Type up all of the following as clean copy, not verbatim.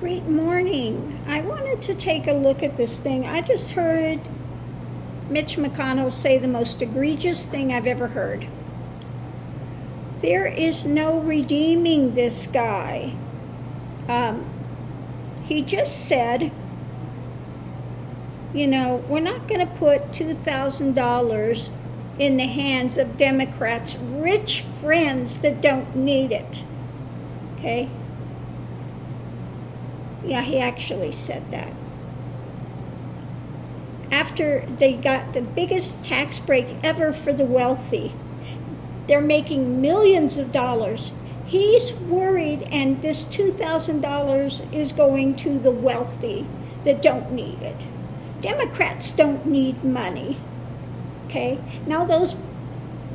Great morning. I wanted to take a look at this thing. I just heard Mitch McConnell say the most egregious thing I've ever heard. There is no redeeming this guy. He just said, you know, we're not going to put $2,000 in the hands of Democrats' rich friends that don't need it. Okay? Yeah, he actually said that. After they got the biggest tax break ever for the wealthy, they're making millions of dollars. He's worried, and this $2,000 is going to the wealthy that don't need it. Democrats don't need money. Okay? Now those,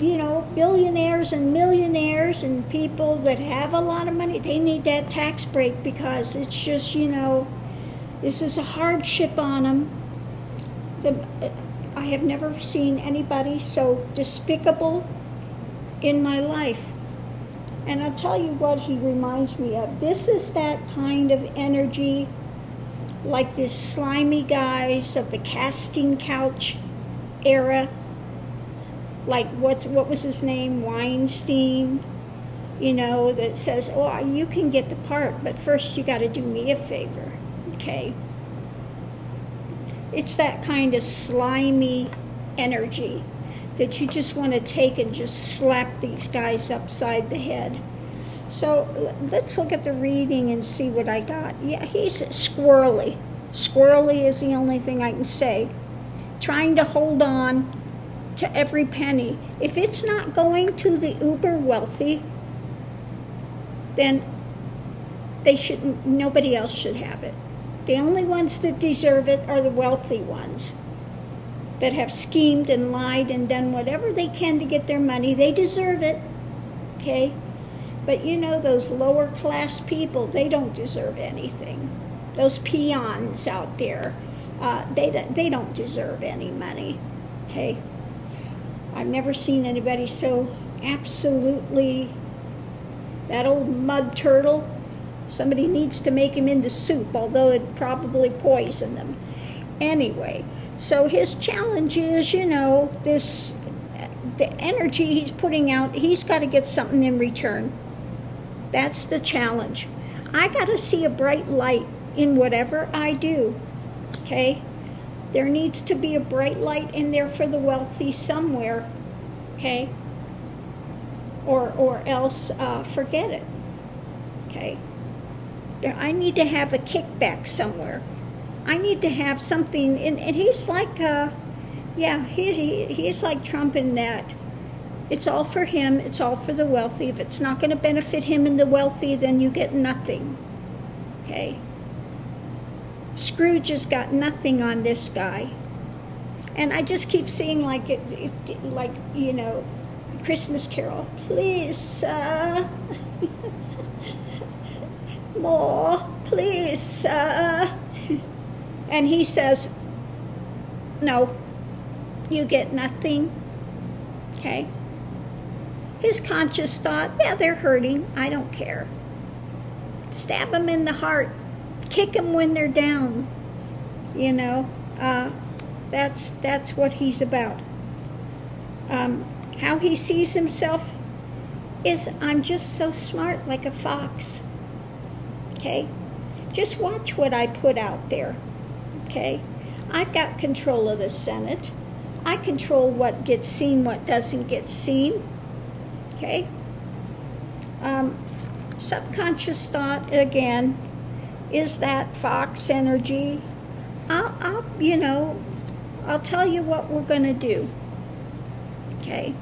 you know, billionaires and millionaires and people that have a lot of money, they need that tax break because it's just, you know, this is a hardship on them. I have never seen anybody so despicable in my life. And I'll tell you what he reminds me of. This is that kind of energy, like this slimy guys of the casting couch era. Like what was his name? Weinstein, you know, that says, oh, you can get the part, but first you got to do me a favor, okay? It's that kind of slimy energy that you just want to take and just slap these guys upside the head. So let's look at the reading and see what I got. Yeah, he's squirrely. Squirrely is the only thing I can say. Trying to hold on to every penny. If it's not going to the uber wealthy, then they shouldn't, nobody else should have it. The only ones that deserve it are the wealthy ones that have schemed and lied and done whatever they can to get their money. They deserve it, okay? But you know, those lower class people, they don't deserve anything. Those peons out there, they don't deserve any money, okay? I've never seen anybody so absolutely, that old mud turtle, somebody needs to make him into soup, although it'd probably poison them. Anyway, so his challenge is, you know, the energy he's putting out, he's got to get something in return. That's the challenge. I got to see a bright light in whatever I do, okay? There needs to be a bright light in there for the wealthy somewhere, okay? Or else forget it, okay? I need to have a kickback somewhere. I need to have something, and he's like, yeah, he's like Trump in that. It's all for him, it's all for the wealthy. If it's not going to benefit him and the wealthy, then you get nothing, okay? Scrooge has got nothing on this guy. And I just keep seeing like, like, you know, Christmas Carol. Please, more, please, and he says, no, you get nothing, okay? His conscious thought, yeah, they're hurting, I don't care. Stab them in the heart. Kick them when they're down, you know. That's what he's about. How he sees himself is, I'm just so smart, like a fox. Okay, just watch what I put out there. Okay, I've got control of the Senate. I control what gets seen, what doesn't get seen. Okay. Subconscious thought again is that fox energy. You know, I'll tell you what we're going to do. Okay?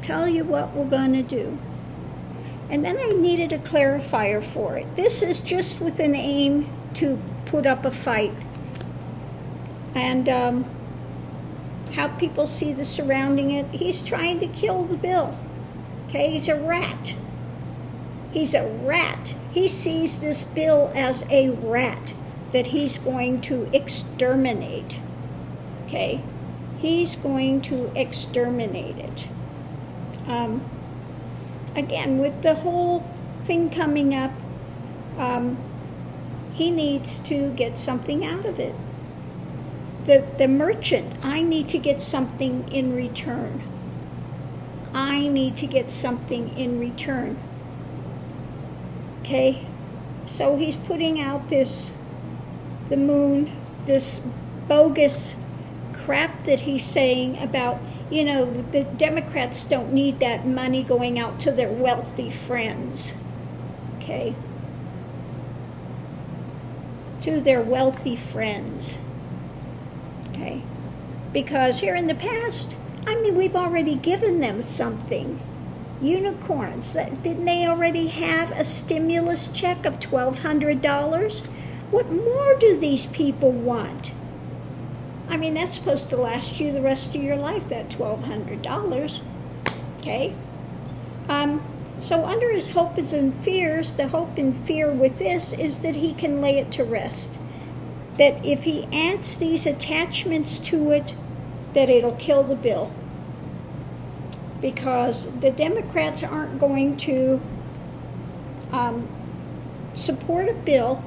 Tell you what we're going to do. And then I needed a clarifier for it. This is just with an aim to put up a fight. And how people see the surrounding it. He's trying to kill the bill. Okay? He's a rat. He's a rat. He sees this bill as a rat that he's going to exterminate. Okay? He's going to exterminate it. Again, with the whole thing coming up, he needs to get something out of it. The merchant, I need to get something in return. I need to get something in return. Okay? So he's putting out the moon, this bogus crap that he's saying about, you know, the Democrats don't need that money going out to their wealthy friends. Okay? To their wealthy friends. Okay? Because here in the past, I mean, we've already given them something. Unicorns. Didn't they already have a stimulus check of $1,200? What more do these people want? I mean, that's supposed to last you the rest of your life, that $1,200. Okay? So under his hopes and fears, the hope and fear with this is that he can lay it to rest. That if he adds these attachments to it, that it'll kill the bill. Because the Democrats aren't going to support a bill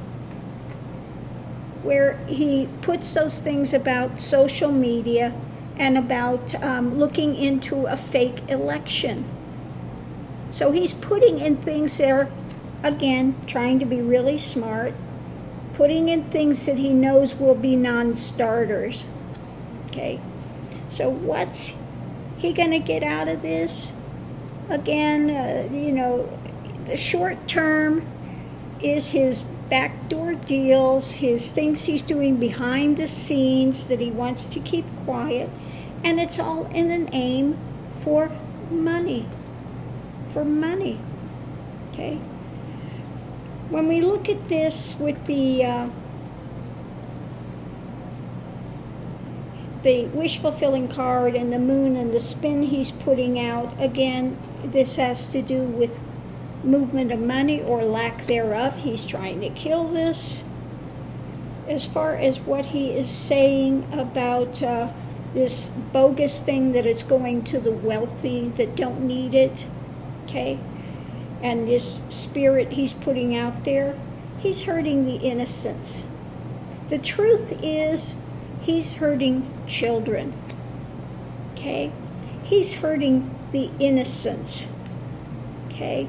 where he puts those things about social media and about looking into a fake election. So he's putting in things there, again, trying to be really smart, putting in things that he knows will be non-starters. Okay, so what's he going to get out of this? Again, you know, the short term is his backdoor deals, his things he's doing behind the scenes that he wants to keep quiet, and it's all in an aim for money. For money. Okay? When we look at this with the wish-fulfilling card and the moon and the spin he's putting out, again, this has to do with movement of money or lack thereof. He's trying to kill this. As far as what he is saying about this bogus thing that it's going to the wealthy that don't need it, okay, and this spirit he's putting out there, he's hurting the innocents. The truth is, he's hurting children, okay? He's hurting the innocents, okay?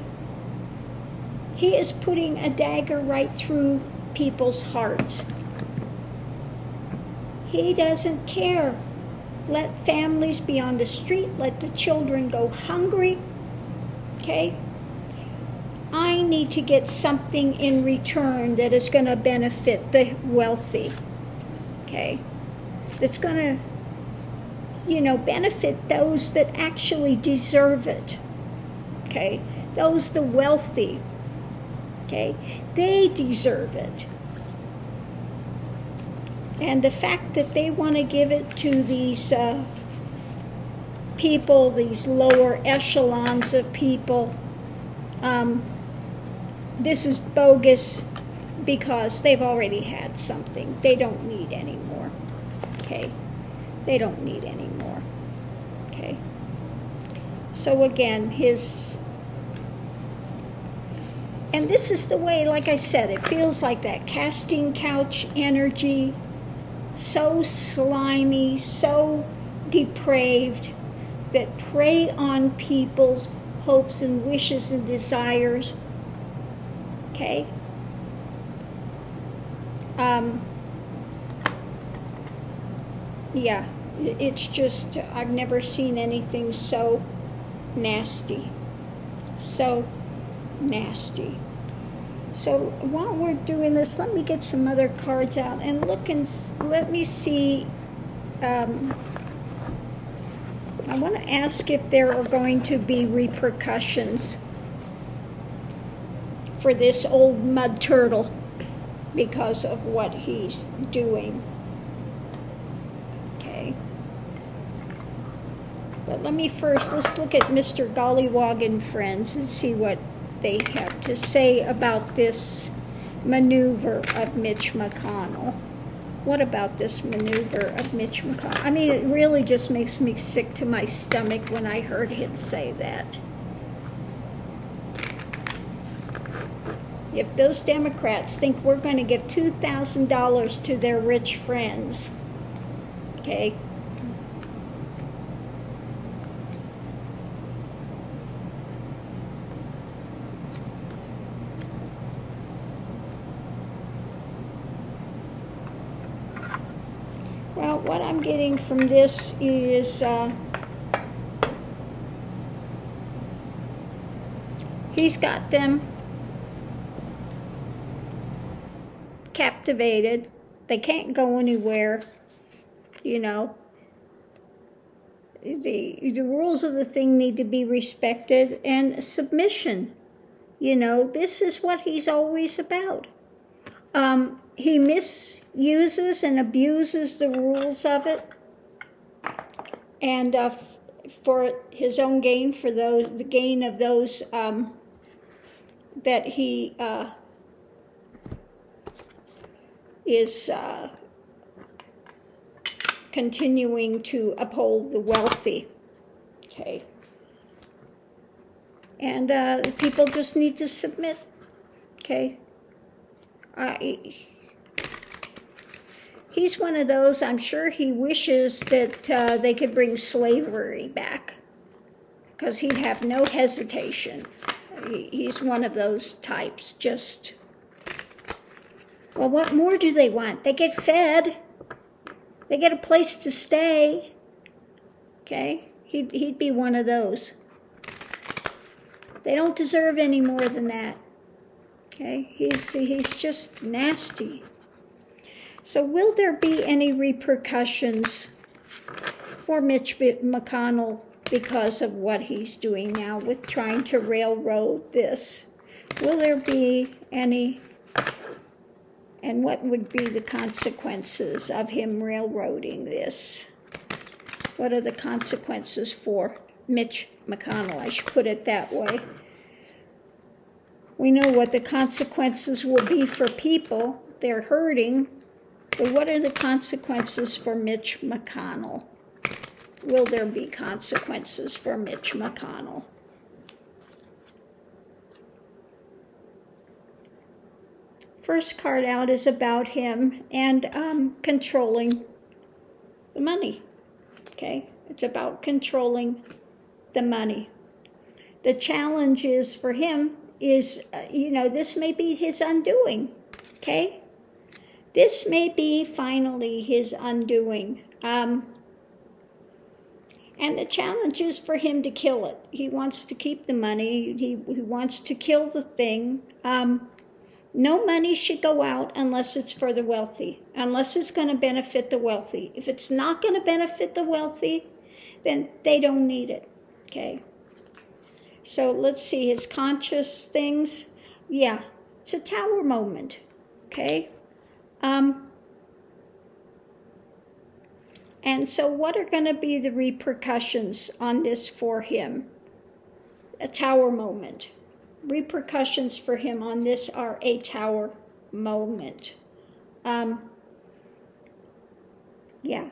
He is putting a dagger right through people's hearts. He doesn't care. Let families be on the street. Let the children go hungry, okay? I need to get something in return that is going to benefit the wealthy, okay? That's going to, you know, benefit those that actually deserve it, okay? Those the wealthy, okay? They deserve it. And the fact that they want to give it to these people, these lower echelons of people, this is bogus because they've already had something. They don't need any more, okay? They don't need any more, okay? So again, and this is the way, like I said, it feels like that casting couch energy, so slimy, so depraved, that prey on people's hopes and wishes and desires, okay? Yeah, it's just, I've never seen anything so nasty. So nasty. So while we're doing this, let me get some other cards out and look and let me see. I want to ask if there are going to be repercussions for this old mud turtle because of what he's doing. Okay. But let's look at Mr. Gollywag and friends and see what they have to say about this maneuver of Mitch McConnell. What about this maneuver of Mitch McConnell? I mean, it really just makes me sick to my stomach when I heard him say that. If those Democrats think we're going to give $2,000 to their rich friends, okay? Well, what I'm getting from this is he's got them captivated. They can't go anywhere, you know. The rules of the thing need to be respected, and submission. You know, this is what he's always about. He misuses and abuses the rules of it, and for his own gain, for the gain of those that he is continuing to uphold the wealthy. Okay. And people just need to submit. Okay. He's one of those, I'm sure he wishes that they could bring slavery back, because he'd have no hesitation. He's one of those types, just, well, what more do they want? They get fed. They get a place to stay. Okay? He'd be one of those. They don't deserve any more than that. Okay? He's just nasty. So will there be any repercussions for Mitch McConnell because of what he's doing now with trying to railroad this? Will there be any, and what would be the consequences of him railroading this? What are the consequences for Mitch McConnell? I should put it that way. We know what the consequences will be for people. They're hurting. But what are the consequences for Mitch McConnell? Will there be consequences for Mitch McConnell? First card out is about him and controlling the money. Okay? It's about controlling the money. The challenge is for him is, you know, this may be his undoing. Okay? This may be finally his undoing. And the challenge is for him to kill it. He wants to keep the money. He wants to kill the thing. No money should go out unless it's for the wealthy, unless it's going to benefit the wealthy. If it's not going to benefit the wealthy, then they don't need it. Okay? So let's see his conscious things. Yeah, it's a tower moment. Okay? And so what are going to be the repercussions on this for him? A tower moment. Repercussions for him on this are a tower moment. Yeah.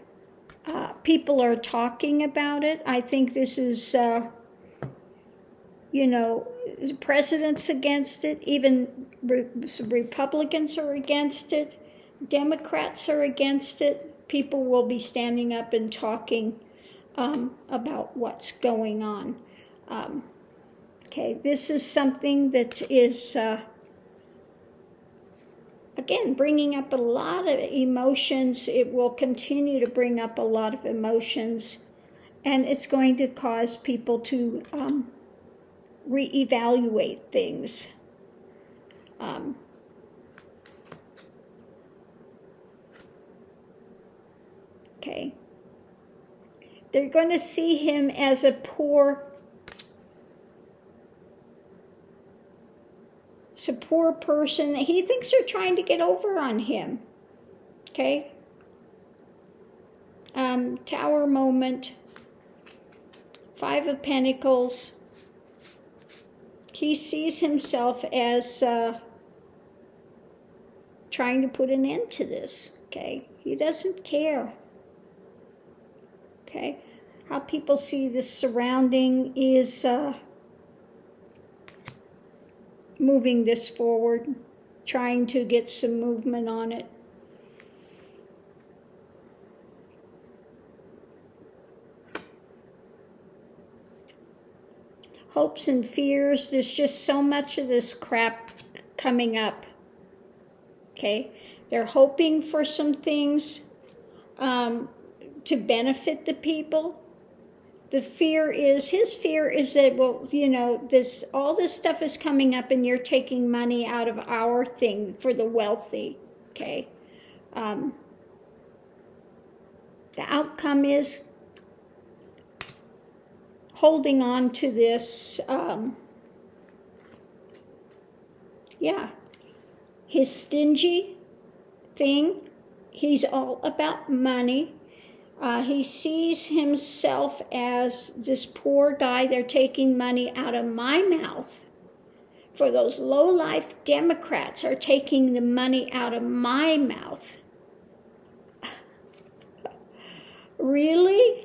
People are talking about it. I think this is, you know, the president's against it. Even Republicans are against it. Democrats are against it. People will be standing up and talking about what's going on. Okay, this is something that is, again, bringing up a lot of emotions. It will continue to bring up a lot of emotions, and it's going to cause people to reevaluate things. Okay. They're going to see him as a poor person. He thinks they're trying to get over on him. Okay? Tower moment. 5 of Pentacles. He sees himself as trying to put an end to this. Okay? He doesn't care. Okay? How people see this surrounding is moving this forward, trying to get some movement on it. Hopes and fears, there's just so much of this crap coming up, okay? They're hoping for some things to benefit the people. The fear is, his fear is that, well, you know, all this stuff is coming up and you're taking money out of our thing for the wealthy, okay? The outcome is holding on to this, yeah, his stingy thing. He's all about money. He sees himself as this poor guy. They're taking money out of my mouth. For those low-life Democrats are taking the money out of my mouth. Really?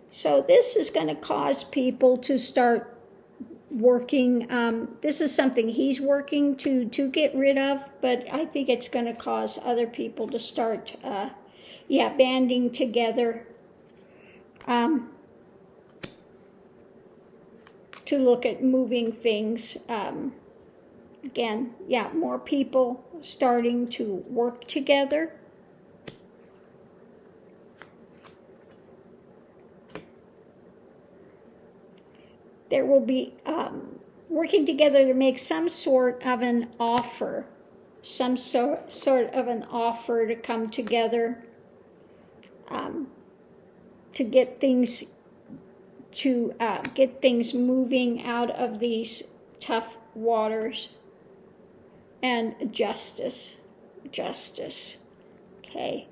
So this is going to cause people to start working. This is something he's working to get rid of, but I think it's going to cause other people to start, banding together to look at moving things. Again, yeah, more people starting to work together. There will be working together to make some sort of an offer, some sort of an offer to come together to get things moving out of these tough waters. And justice, okay.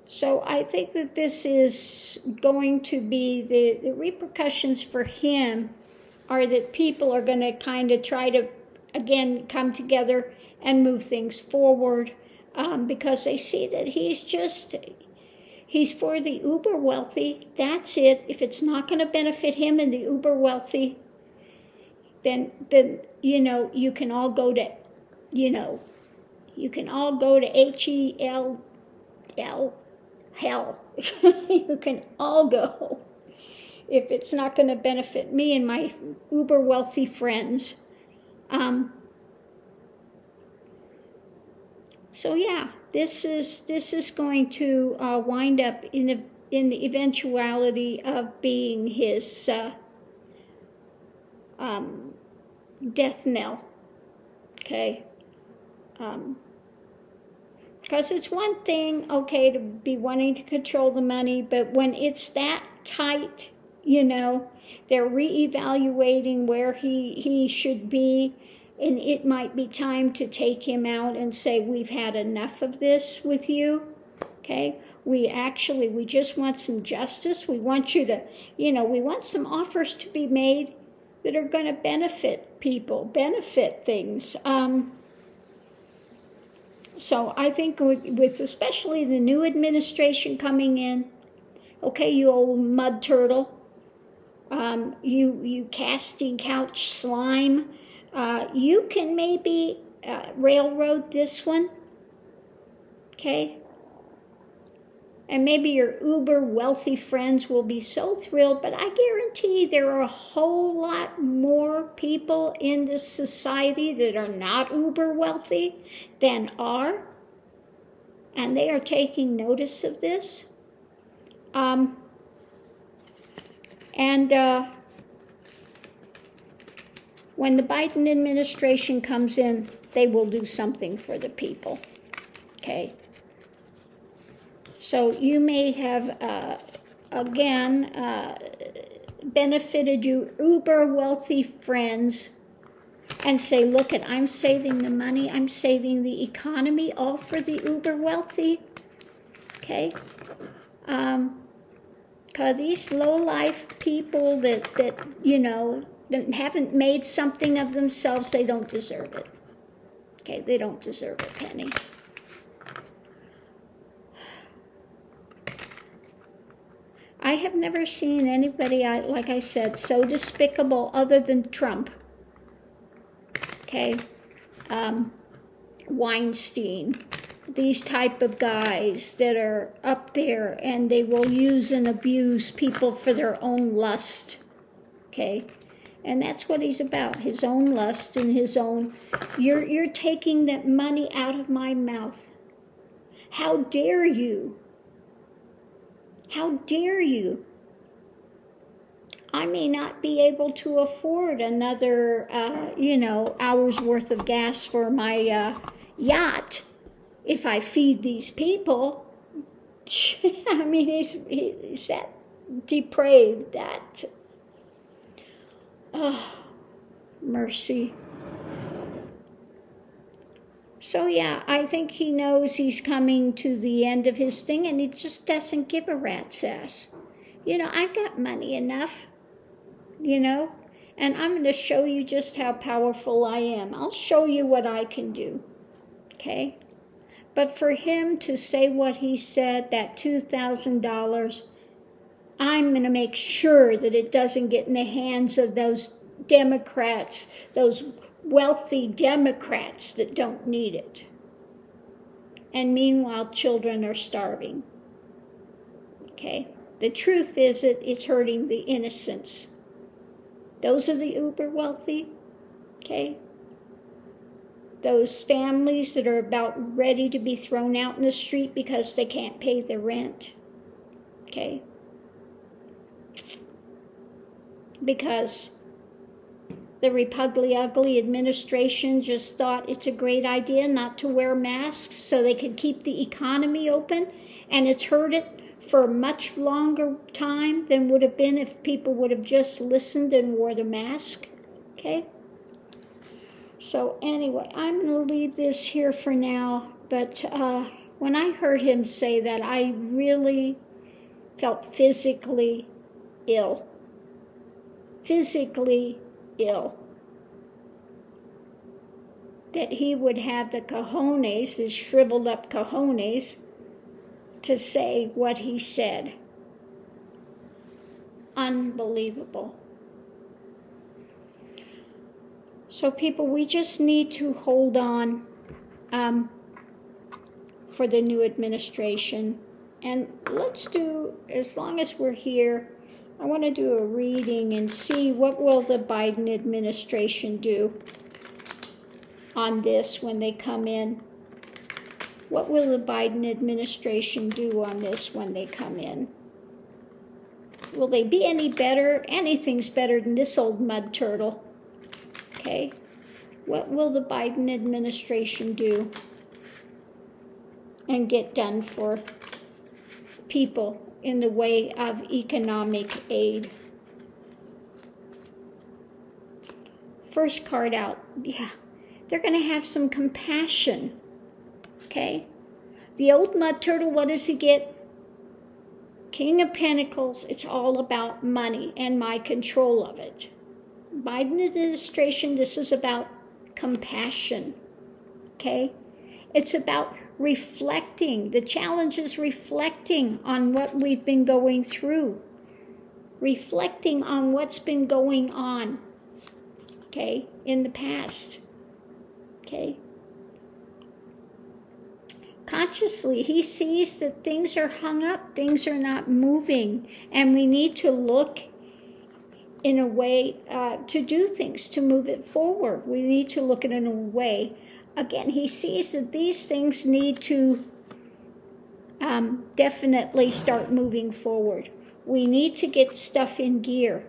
So I think that this is going to be, the repercussions for him are that people are going to kind of try to, again, come together and move things forward because they see that he's for the uber wealthy. That's it. If it's not going to benefit him and the uber wealthy, then you know, you can all go to, HELL. Hell. You can all go if it's not going to benefit me and my uber wealthy friends. So yeah, this is going to wind up in the eventuality of being his death knell. Okay. Because it's one thing, okay, to be wanting to control the money, but when it's that tight, you know, they're reevaluating where he should be, and it might be time to take him out and say, we've had enough of this with you, okay? We just want some justice. We want you to, we want some offers to be made that are going to benefit people, benefit things. So I think with especially the new administration coming in, okay, you old mud turtle, you casting couch slime, you can maybe railroad this one, okay? And maybe your uber wealthy friends will be so thrilled, but I guarantee there are a whole lot more people in this society that are not uber wealthy than are, and they are taking notice of this. When the Biden administration comes in, they will do something for the people, okay? So you may have, benefited your uber wealthy friends and say, look, I'm saving the money, I'm saving the economy, all for the uber wealthy, okay? Because these low-life people that haven't made something of themselves, they don't deserve it, okay? They don't deserve a penny. I have never seen anybody, like I said, so despicable other than Trump. Okay? Weinstein. These type of guys that are up there and they will use and abuse people for their own lust. Okay? And that's what he's about, his own lust and his own, you're taking that money out of my mouth. How dare you? How dare you? I may not be able to afford another, hour's worth of gas for my yacht if I feed these people. I mean, he's that depraved, that, oh, mercy. So yeah, I think he knows he's coming to the end of his thing, and he just doesn't give a rat's ass. I've got money enough, and I'm going to show you just how powerful I am. I'll show you what I can do, okay? But for him to say what he said, that $2,000, I'm going to make sure that it doesn't get in the hands of those Democrats, those wealthy Democrats that don't need it. And meanwhile, children are starving. Okay? The truth is that it's hurting the innocents. Those are the uber wealthy. Okay? Those families that are about ready to be thrown out in the street because they can't pay their rent. Okay? Because the Ugly administration just thought it's a great idea not to wear masks so they could keep the economy open, and it's hurt it for a much longer time than would have been if people would have just listened and wore the mask. Okay? So anyway, I'm going to leave this here for now, but when I heard him say that, I really felt physically ill. Physically ill. That he would have the cojones, his shriveled up cojones, to say what he said. Unbelievable. So people, we just need to hold on for the new administration. And let's do, as long as we're here, I want to do a reading and see what will the Biden administration do on this when they come in. What will the Biden administration do on this when they come in? Will they be any better? Anything's better than this old mud turtle. Okay? What will the Biden administration do and get done for people in the way of economic aid? First card out, yeah, they're going to have some compassion, okay? The old mud turtle, what does he get? King of Pentacles, it's all about money and my control of it. Biden administration, this is about compassion, okay? It's about reflecting. The challenge is reflecting on what we've been going through. Reflecting on what's been going on, okay, in the past, okay? Consciously, he sees that things are hung up, things are not moving, and we need to look in a way to do things, to move it forward. We need to look at it in a way. Again, he sees that these things need to definitely start moving forward. We need to get stuff in gear.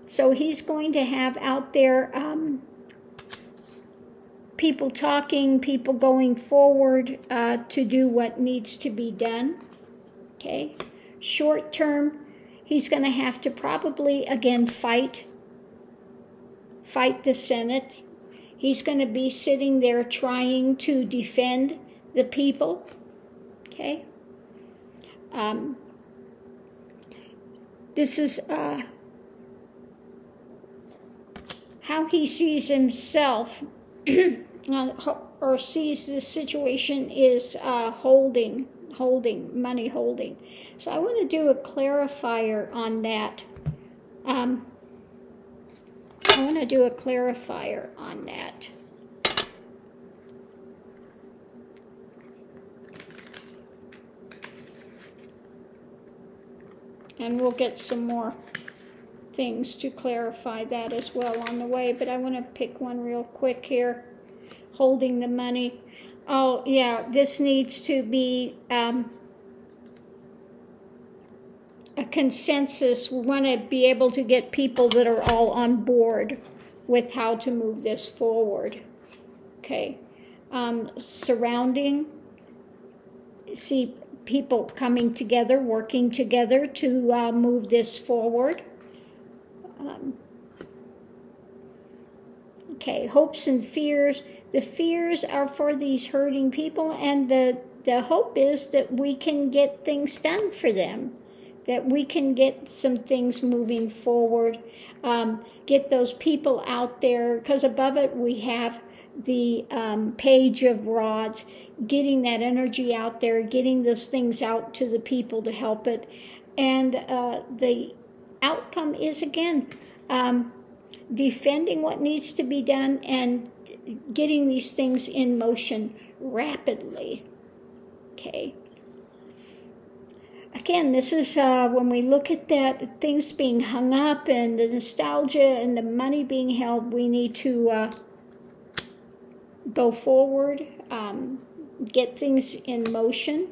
So he's going to have out there people talking, people going forward to do what needs to be done. Okay? Short term, he's going to have to probably, again, fight the Senate. He's going to be sitting there trying to defend the people, okay? This is how he sees himself or sees the situation is holding money holding. So I want to do a clarifier on that. I want to do a clarifier on that. And we'll get some more things to clarify that as well on the way. But I want to pick one real quick here. Holding the money. Oh, yeah, this needs to be a consensus. We want to be able to get people that are all on board with how to move this forward. Okay. Surrounding. See people coming together, working together to move this forward. Okay, hopes and fears. The fears are for these hurting people, and the hope is that we can get things done for them, that we can get some things moving forward, get those people out there, because above it we have the Page of Rods, getting that energy out there, getting those things out to the people to help it. And the outcome is, again, defending what needs to be done and getting these things in motion rapidly. Okay. Again, this is when we look at that, things being hung up and the nostalgia and the money being held, we need to go forward, get things in motion.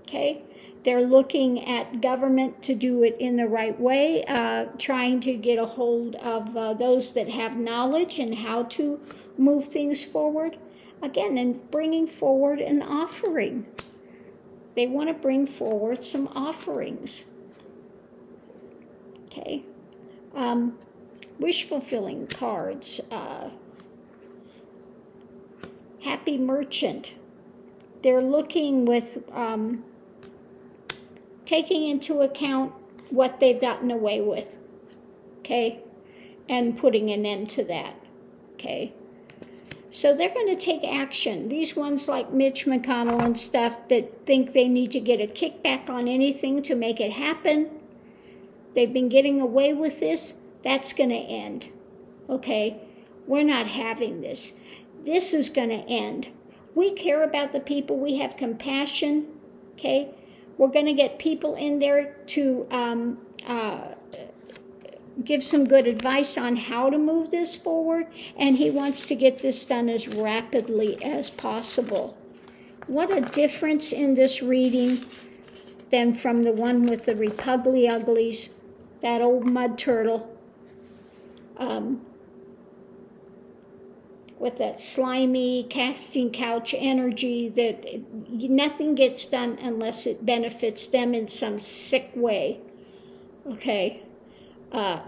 Okay. They're looking at government to do it in the right way, trying to get a hold of those that have knowledge and how to move things forward. Again, and bringing forward an offering. They want to bring forward some offerings. Okay. Wish-fulfilling cards. Happy Merchant. They're looking with... taking into account what they've gotten away with, okay, and putting an end to that, okay. So they're going to take action. These ones like Mitch McConnell and stuff that think they need to get a kickback on anything to make it happen, they've been getting away with this, that's going to end, okay. We're not having this. This is going to end. We care about the people. We have compassion, okay. We're going to get people in there to give some good advice on how to move this forward, and he wants to get this done as rapidly as possible. What a difference in this reading than from the one with the Repugly Uglies, that old mud turtle, with that slimy casting couch energy that nothing gets done unless it benefits them in some sick way. Okay,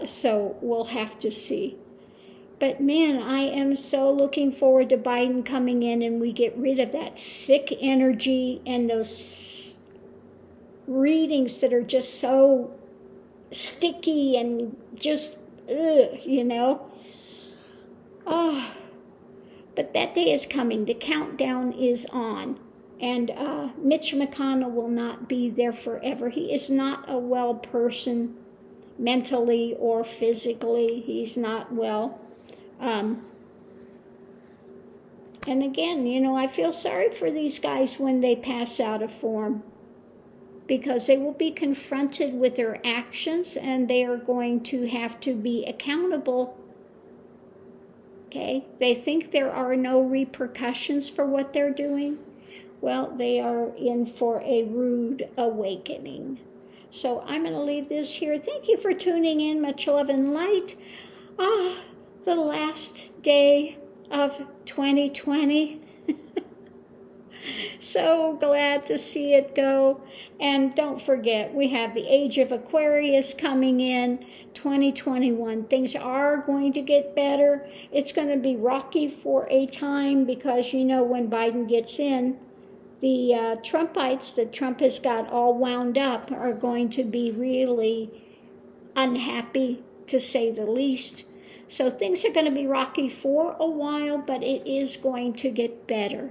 so we'll have to see. But man, I am so looking forward to Biden coming in and we get rid of that sick energy and those readings that are just so sticky and just, you know. Oh. But that day is coming. The countdown is on. And Mitch McConnell will not be there forever. He is not a well person mentally or physically. He's not well. And again, you know, I feel sorry for these guys when they pass out of form, because they will be confronted with their actions and they are going to have to be accountable. Okay, they think there are no repercussions for what they're doing. Well, they are in for a rude awakening. So I'm going to leave this here. Thank you for tuning in. Much love and light. The last day of 2020. So glad to see it go. And don't forget, we have the Age of Aquarius coming in 2021. Things are going to get better. It's going to be rocky for a time because, you know, when Biden gets in, the Trumpites that Trump has got all wound up are going to be really unhappy, to say the least. So things are going to be rocky for a while, but it is going to get better.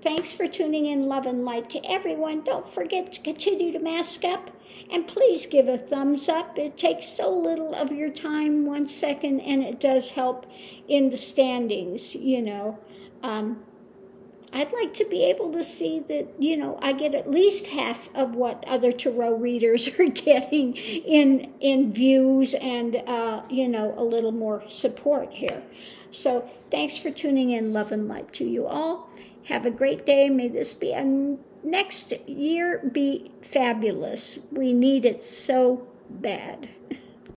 Thanks for tuning in. Love and light to everyone. Don't forget to continue to mask up. And please give a thumbs up. It takes so little of your time, 1 second, and it does help in the standings, you know. I'd like to be able to see that, you know, I get at least half of what other tarot readers are getting in views and, you know, a little more support here. So thanks for tuning in. Love and light to you all. Have a great day. May this be next year be fabulous. We need it so bad.